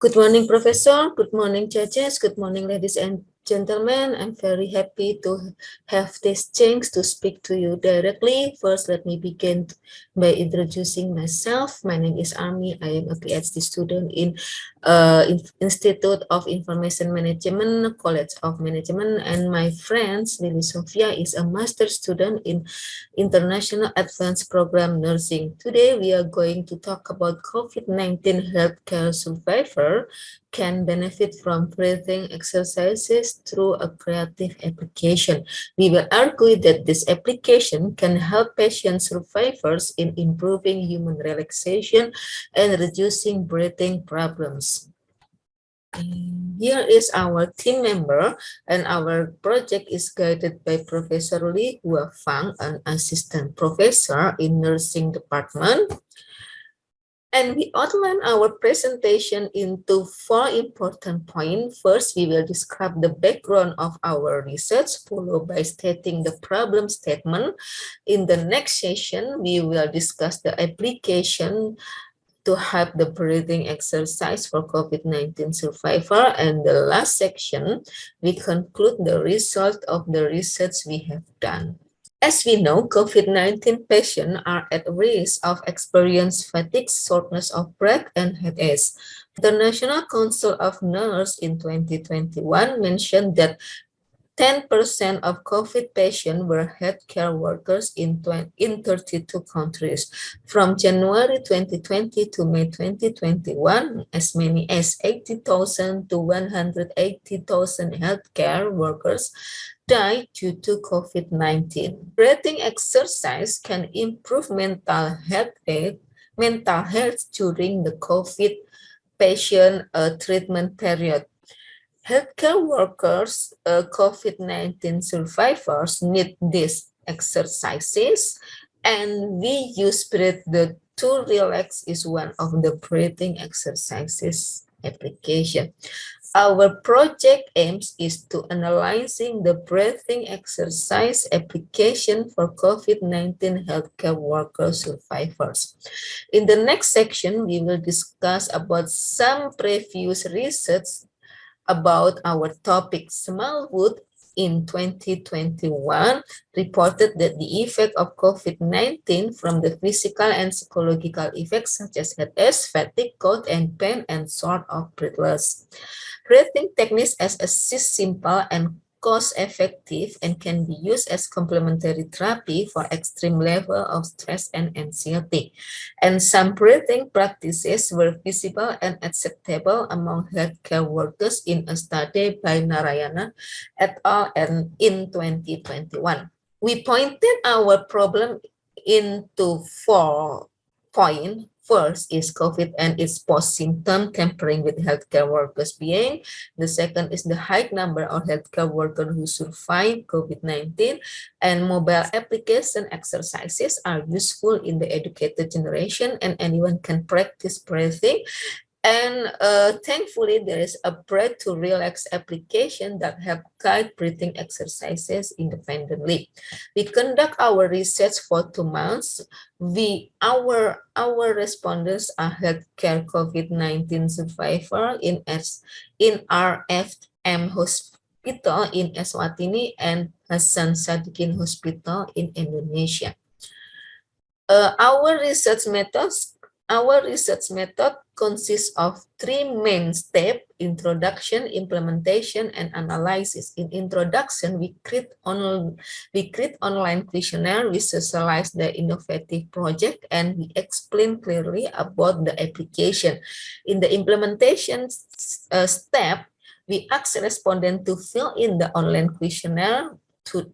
Good morning, Professor. Good morning, judges. Good morning, ladies and gentlemen. I'm very happy to have this chance to speak to you directly. First, let me begin by introducing myself. My name is Army. I am a Ph.D. student in Institute of Information Management, College of Management, and my friend Lili Sofia is a master student in International Advanced Program Nursing. Today, we are going to talk about COVID-19 healthcare survivor can benefit from breathing exercises through a creative application. We will argue that this application can help patient survivors in improving human relaxation and reducing breathing problems. Here is our team member, and our project is guided by Professor Lee Hua-Fang, an assistant professor in nursing department. And we outline our presentation into 4 important points. First, we will describe the background of our research, followed by stating the problem statement. In the next session, we will discuss the application to have the breathing exercise for COVID-19 survivor. And the last section, we conclude the result of the research we have done. As we know, COVID-19 patients are at risk of experiencing fatigue, shortness of breath, and headaches. The National Council of Nurses in 2021 mentioned that 10% of COVID patients were healthcare workers in 32 countries. From January 2020 to May 2021, as many as 80,000 to 180,000 healthcare workers died due to COVID-19. Breathing exercise can improve mental health during the COVID patient treatment period. Healthcare workers, COVID-19 survivors need these exercises, and we use breathe to relax is one of the breathing exercises application. Our project aims is to analyzing the breathing exercise application for COVID-19 healthcare worker survivors. In the next section, we will discuss about some previous research about our topic. Smallwood in 2021 reported that the effect of COVID-19 from the physical and psychological effects such as headache, fatigue, cold and pain, and sort of breathless. Breathing techniques as assist simple and cost-effective and can be used as complementary therapy for extreme level of stress and anxiety. And some breathing practices were visible and acceptable among healthcare workers in a study by Narayana et al. In 2021. We pointed our problem into 4 points. First is COVID and its post-symptom tampering with healthcare workers being. The second is the high number of healthcare workers who survive COVID-19, and mobile application exercises are useful in the educated generation, and anyone can practice breathing. And thankfully, there is a breath to relax application that help guide breathing exercises independently. We conduct our research for 2 months. Our respondents are healthcare COVID-19 survivor in RFM Hospital in Eswatini and Hasan Sadikin Hospital in Indonesia. Our research method consists of 3 main steps: introduction, implementation, and analysis. In introduction, we create online questionnaire, we socialize the innovative project, and we explain clearly about the application. In the implementation step, we ask respondents to fill in the online questionnaire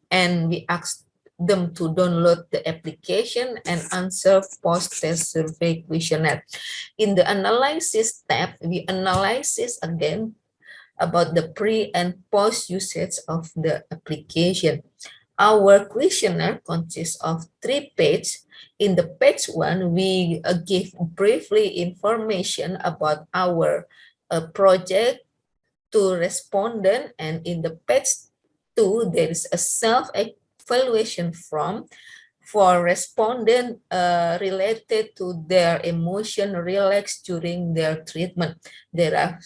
and we ask them to download the application and answer post-test survey questionnaire. In the analysis step, we analyze again about the pre and post usage of the application. Our questionnaire consists of 3 pages. In the page 1, we give briefly information about our project to respondent, and in the page 2, there is a self-evaluation form for respondents related to their emotion relaxed during their treatment. There are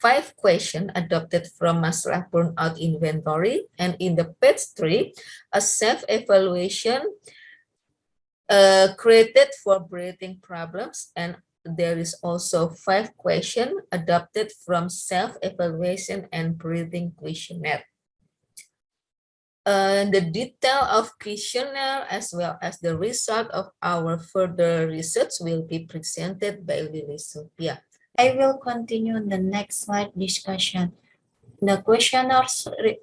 5 questions adopted from Masalah Burnout Inventory, and in the page 3, a self-evaluation created for breathing problems, and there is also 5 questions adopted from self-evaluation and breathing questionnaire. The detail of questionnaire as well as the result of our further research will be presented by Lili Sofia. I will continue the next slide discussion. The questionnaire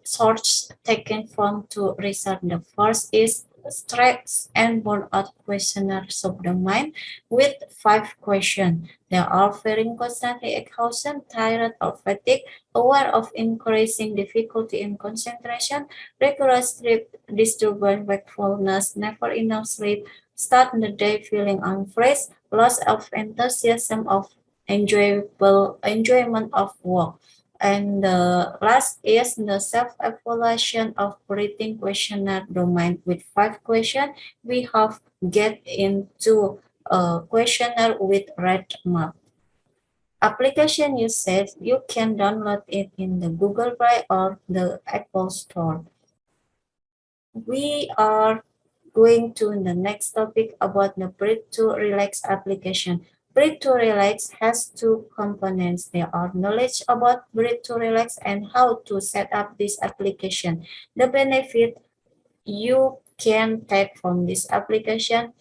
source taken from 2 research. The first is stress and burnout questionnaire subdomain with 5 questions. They are feeling constantly exhausted, tired, or fatigued, aware of increasing difficulty in concentration, regular sleep disturbance, wakefulness, never enough sleep, start the day feeling unfresh, loss of enthusiasm of enjoyment of work. And the last is the self-evaluation of breathing questionnaire domain with 5 questions. We have get into a questionnaire with red mark. Application usage, you can download it in the Google Play or the Apple Store. We are going to the next topic about the Breathe to Relax application. Breathe to Relax has 2 components. There are knowledge about Breathe to Relax and how to set up this application. The benefit you can take from this application.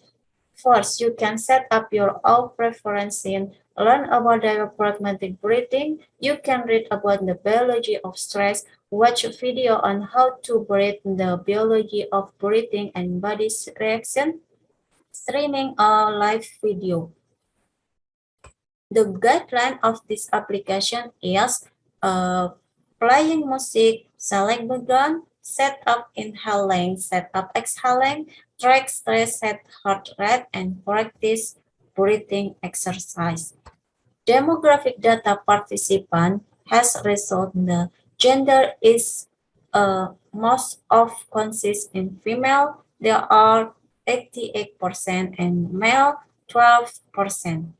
First, you can set up your own preference in, learn about diaphragmatic breathing. You can read about the biology of stress, watch a video on how to breathe, the biology of breathing and body reaction, streaming a live video. The guideline of this application is playing music, select background, set up inhaling, set up exhaling, track stress, set heart rate, and practice breathing exercise. Demographic data participant has result the gender is most of consists in female. There are 88% and male 12%.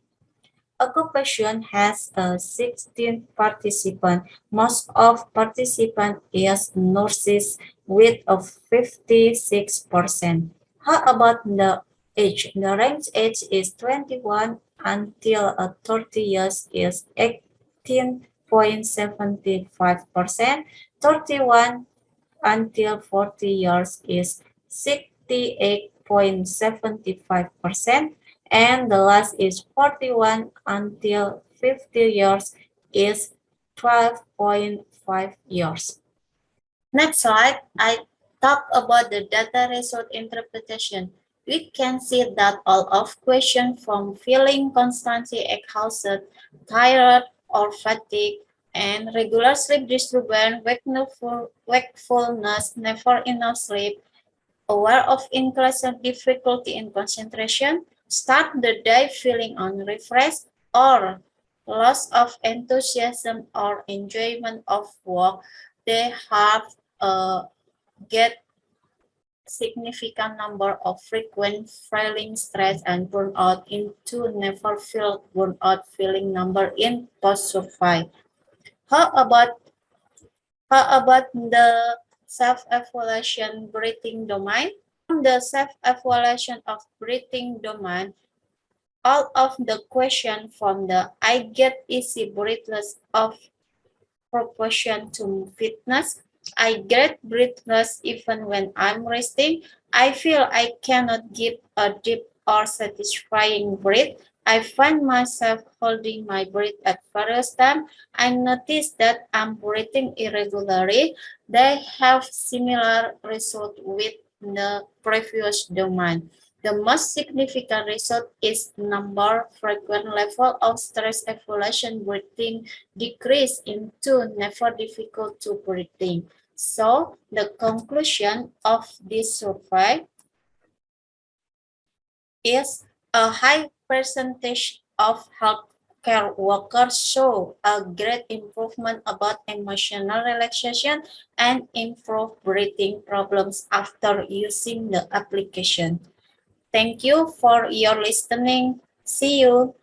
Occupation has 16 participants. Most of participants is nurses with a 56%. How about the age? The range age is 21 until 30 years is 18.75%. 31 until 40 years is 68.75%. And the last is 41 until 50 years is 12.5 years. Next slide, I talk about the data result interpretation. We can see that all of questions from feeling constantly exhausted, tired, or fatigued, and regular sleep disturbance, wakefulness, never enough sleep, aware of increasing difficulty in concentration, start the day feeling unrefreshed, or loss of enthusiasm or enjoyment of work, they have get significant number of frequent feeling stress and burnout into never feel burnout feeling number in post survey. How about the self-evaluation breathing domain? The self-evaluation of breathing domain, all of the question from the I get easy breathless of proportion to fitness. I get breathless even when I'm resting. I feel I cannot give a deep or satisfying breath. I find myself holding my breath at various times. I notice that I'm breathing irregularly. They have similar result with the previous domain. The most significant result is number frequent level of stress evaluation breathing decrease into never difficult to breathing. So the conclusion of this survey is a high percentage of healthcare workers show a great improvement about emotional relaxation and improved breathing problems after using the application. Thank you for your listening. See you.